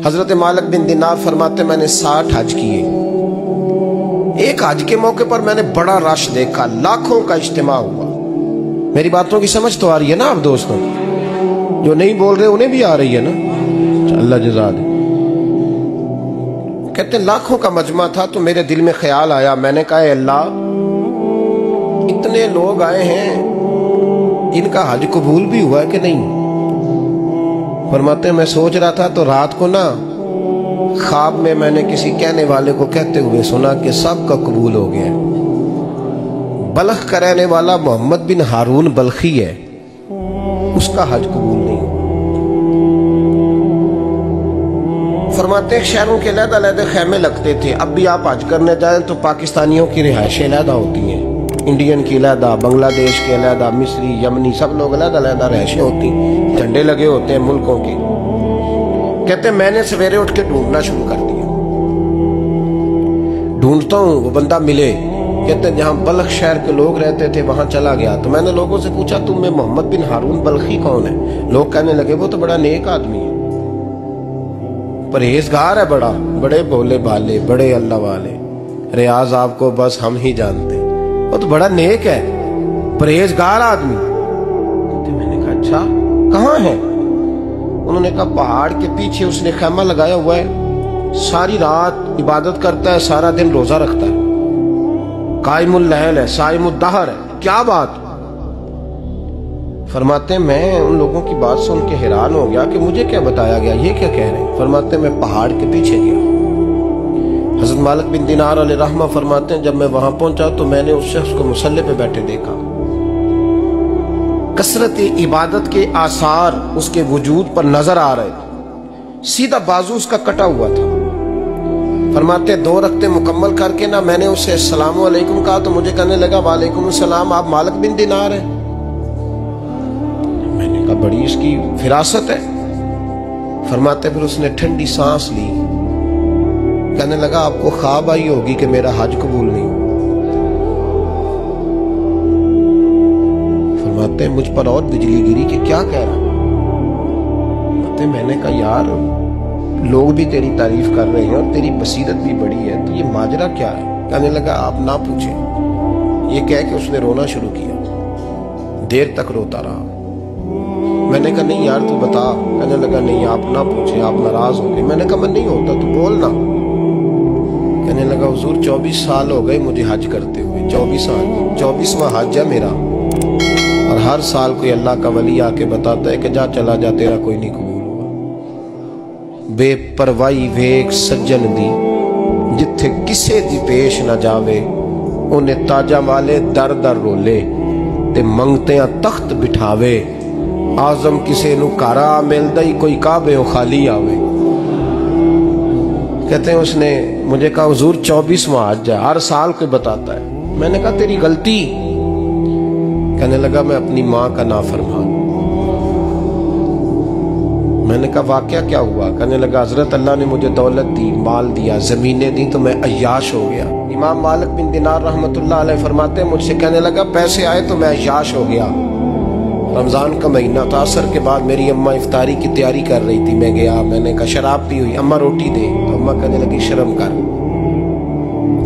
हजरत मालिक बिन दिनार फरमाते मैंने 60 हज किए। एक हज के मौके पर मैंने बड़ा रश देखा, लाखों का इज्तिमा हुआ। मेरी बातों की समझ तो आ रही है ना आप दोस्तों? जो नहीं बोल रहे उन्हें भी आ रही है ना? अल्लाह जज़ा दे। कहते लाखों का मजमा था तो मेरे दिल में ख्याल आया, मैंने कहा अल्लाह इतने लोग आए हैं, इनका हज कबूल भी हुआ है कि नहीं? फरमाते मैं सोच रहा था तो रात को ना ख्वाब में मैंने किसी कहने वाले को कहते हुए सुना कि सबका कबूल हो गया। बल्ख का रहने वाला मोहम्मद बिन हारून बल्खी है, उसका हज कबूल नहीं। फरमाते शहरों के अलग-अलग खैमे लगते थे। अब भी आप हज करने जाएं तो पाकिस्तानियों की रिहायशें अलग होती हैं, इंडियन की अलग, बांग्लादेश के अलग, मिस्री यमनी सब लोग अलग-अलग रिहायशें होती, झंडे लगे होते हैं मुल्कों के। कहते मैंने सवेरे उठ के ढूंढना शुरू कर दिया, ढूंढता हूं वो बंदा मिले। कहते जहां बल्ख शहर के लोग रहते थे वहां चला गया तो मैंने लोगों से पूछा तुम में मोहम्मद बिन हारून बल्खी कौन है? लोग कहने लगे वो तो बड़ा नेक आदमी है, परहेजगार है, बड़े भोले भाले, बड़े अल्लाह वाले, रियाज आपको बस हम ही जानते, वो तो बड़ा नेक है, परहेजगार आदमी। तो मैंने कहा अच्छा कहाँ है? उन्होंने कहा पहाड़ के पीछे उसने खैमा लगाया हुआ है, सारी रात इबादत करता है, सारा दिन रोजा रखता है, कायमुल लैल है, साइमुद दहर है। क्या बात? फरमाते मैं उन लोगों की बात सुन के हैरान हो गया कि मुझे क्या बताया गया, ये क्या कह रहे हैं? फरमाते मैं पहाड़ के पीछे गया। हज़रत मालिक बिन दिनार अलैहि रहमा फरमाते हैं जब मैं वहां पहुंचा तो मैंने उस शख्स को मुसल्ले पे बैठे देखा। कसरत इबादत के आसार उसके वजूद पर नजर आ रहे थे, सीधा बाजू उसका कटा हुआ था। फरमाते 2 रकते मुकम्मल करके ना मैंने उससे अस्सलामु अलैकुम कहा तो मुझे कहने लगा वालेकुम सलाम, आप मालिक बिन दिनार हैं? मैंने कहा बड़ी इसकी फिरासत है। फरमाते फिर उसने ठंडी सांस ली, कहने लगा आपको ख्वाब आई होगी कि मेरा हज कबूल नहीं। फरमाते मुझ पर और बिजली गिरी कि क्या कह रहा? मैंने कहा यार लोग भी तेरी तारीफ कर रहे हैं और तेरी बसीरत भी बड़ी है, तो ये माजरा क्या है? कहने लगा आप ना पूछें। ये कह के उसने रोना शुरू किया, देर तक रोता रहा। मैंने कहा नहीं यार तू बता। कहने लगा नहीं आप ना पूछें, आप नाराज हो गए। मैंने कहा मैं नहीं होता, तू बोलना। कहने लगा हुजूर 24 साल हो गए मुझे हज करते हुए, 24 साल, 24वां हज है मेरा, और हर साल कोई अल्लाह का वली आके बताता है कि जा चला जा तेरा कोई नहीं कबूल हुआ। बेपरवाही वेख सज्जन दी जिथे किसे दी पेश ना जावे, उन्हें ताजा वाले दर दर रोले ते मंगते तख्त बिठावे। आजम किसे नु कारा मिलदा ही कोई काबे खाली आवे। कहते हैं उसने मुझे कहा हुजूर 24वां हज है, हर साल कोई बताता है। मैंने कहा तेरी गलती। कहने लगा मैं अपनी माँ का नाफरमान। मैंने कहा वाकया क्या हुआ? कहने लगा हजरत अल्लाह ने मुझे दौलत दी, माल दिया, जमीनें दी तो मैं अय्याश हो गया। इमाम मालिक बिन दिनार रहमतुल्लाह अलैह फरमाते मुझसे, कहने लगा पैसे आए तो मैं अय्याश हो गया। रमजान का महीना था, असर के बाद मेरी अम्मा इफ्तारी की तैयारी कर रही थी, मैं गया, मैंने कहा शराब पी हुई, अम्मा रोटी दे, तो अम्मा कहने लगी शर्म कर,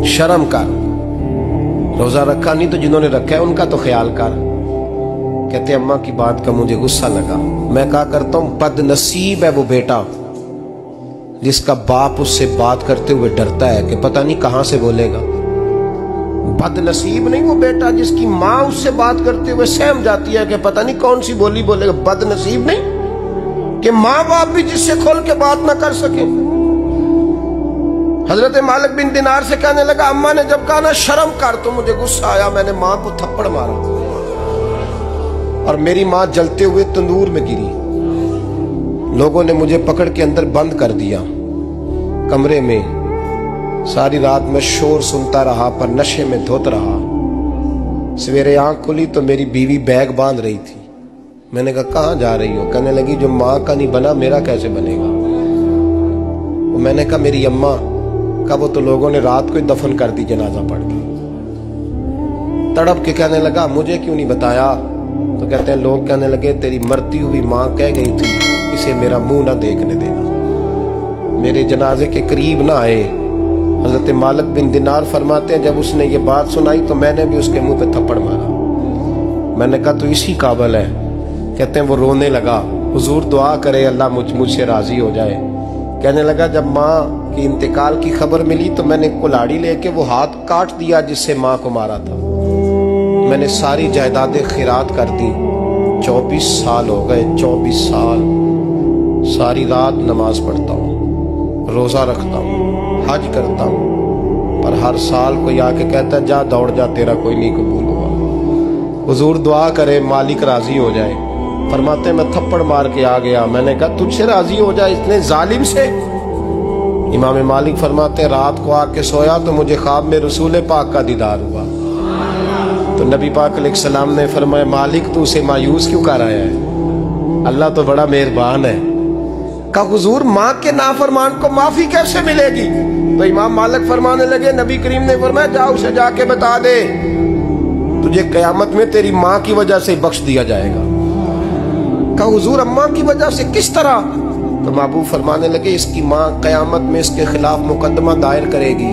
शर्म कर, रोजा रखा नहीं तो जिन्होंने रखा है उनका तो ख्याल कर। कहते अम्मा की बात का मुझे गुस्सा लगा। मैं कहा करता हूं बदनसीब है वो बेटा जिसका बाप उससे बात करते हुए डरता है कि पता नहीं कहां से बोलेगा। बदनसीब नहीं वो बेटा जिसकी माँ उससे बात करते हुए सहम जाती है कि पता नहीं कौन सी बोली बोलेगा। बदनसीब नहीं कि माँ बाप भी जिससे खोल के बात ना कर सके। हजरत मालिक बिन दिनार से कहने लगा अम्मा ने जब कहा ना शर्म कर तो मुझे गुस्सा आया, मैंने माँ को थप्पड़ मारा और मेरी माँ जलते हुए तंदूर में गिरी। लोगों ने मुझे पकड़ के अंदर बंद कर दिया कमरे में। सारी रात में शोर सुनता रहा पर नशे में धोत रहा। सवेरे आंख खुली तो मेरी बीवी बैग बांध रही थी। मैंने कहा कहाँ जा रही हो? कहने लगी जो माँ का नहीं बना मेरा कैसे बनेगा? वो मैंने कहा मेरी अम्मा का वो तो लोगों ने रात को ही दफन कर दी जनाजा पढ़ के। तड़प के कहने लगा मुझे क्यों नहीं बताया? तो कहते हैं लोग कहने लगे तेरी मरती हुई माँ कह गई थी इसे मेरा मुंह ना देखने देना। मेरे जनाजे के करीब ना आए। हजरत मालिक बिन दिनार फरमाते हैं, जब उसने ये बात सुनाई तो मैंने भी उसके मुंह पे थप्पड़ मारा। मैंने कहा तो इसी काबिल है। कहते हैं वो रोने लगा, हुजूर दुआ करे अल्लाह मुझसे राजी हो जाए। कहने लगा जब माँ की इंतकाल की खबर मिली तो मैंने कुल्हाड़ी लेके वो हाथ काट दिया जिससे माँ को मारा था। मैंने सारी जायदादें खिरात कर दी। 24 साल हो गए, 24 साल सारी रात नमाज पढ़ता हूँ, रोजा रखता हूँ, हज करता हूँ, पर हर साल कोई आके कहता है जा दौड़ जा, तेरा कोई नहीं कबूल हुआ। हुजूर दुआ करे मालिक राजी हो जाए। फरमाते मैं थप्पड़ मार के आ गया। मैंने कहा तुझसे राजी हो जाए इतने जालिम से? इमाम मालिक फरमाते रात को आके सोया तो मुझे ख्वाब में रसूल पाक का दीदार हुआ। तो नबी पाक अलैहिस्सलाम ने फरमाया मालिक तू उसे मायूस क्यों कर आया है, अल्लाह तो बड़ा मेहरबान है। कहा हुजूर माँ के नाफरमान को माफी कैसे मिलेगी? तो इमाम मालिक फरमाने लगे नबी करीम ने फरमाया जा उसे जाके बता दे तुझे कयामत में तेरी माँ की वजह से बख्श दिया जाएगा। कहा हुजूर अम्मा की वजह से किस तरह? तो महबूब फरमाने लगे इसकी माँ कयामत में इसके खिलाफ मुकदमा दायर करेगी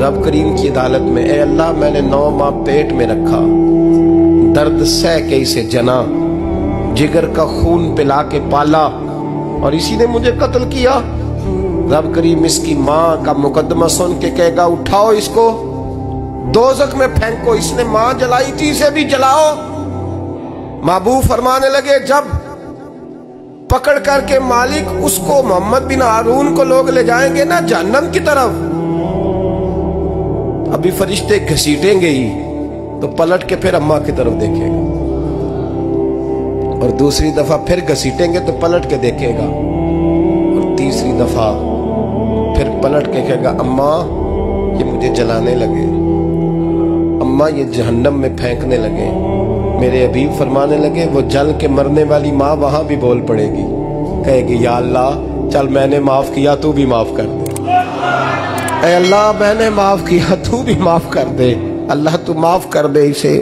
रब करीम की अदालत में। ए अल्लाह मैंने 9 माह पेट में रखा, दर्द सह के इसे जना, जिगर का खून पिला के पाला और इसी ने मुझे कत्ल किया। रब करीम इसकी माँ का मुकदमा सुन के कहेगा उठाओ इसको दोज़ख में फेंको, इसने माँ जलाई थी इसे भी जलाओ। महबूब फरमाने लगे जब पकड़ करके मालिक उसको मोहम्मद बिन हारून को लोग ले जाएंगे ना जहन्नम की तरफ, अभी फरिश्ते घसीटेंगे ही तो पलट के फिर अम्मा की तरफ देखेगा और दूसरी दफा फिर घसीटेंगे तो पलट के देखेगा और तीसरी दफा फिर पलट के कहेगा अम्मा ये मुझे जलाने लगे, अम्मा ये जहन्नम में फेंकने लगे। मेरे हबीब फरमाने लगे वो जल के मरने वाली माँ वहां भी बोल पड़ेगी, कहेगी या अल्लाह चल मैंने माफ किया तू भी माफ कर दे, ऐ अल्लाह मैंने माफ किया तू भी माफ कर दे, अल्लाह तू माफ कर दे इसे।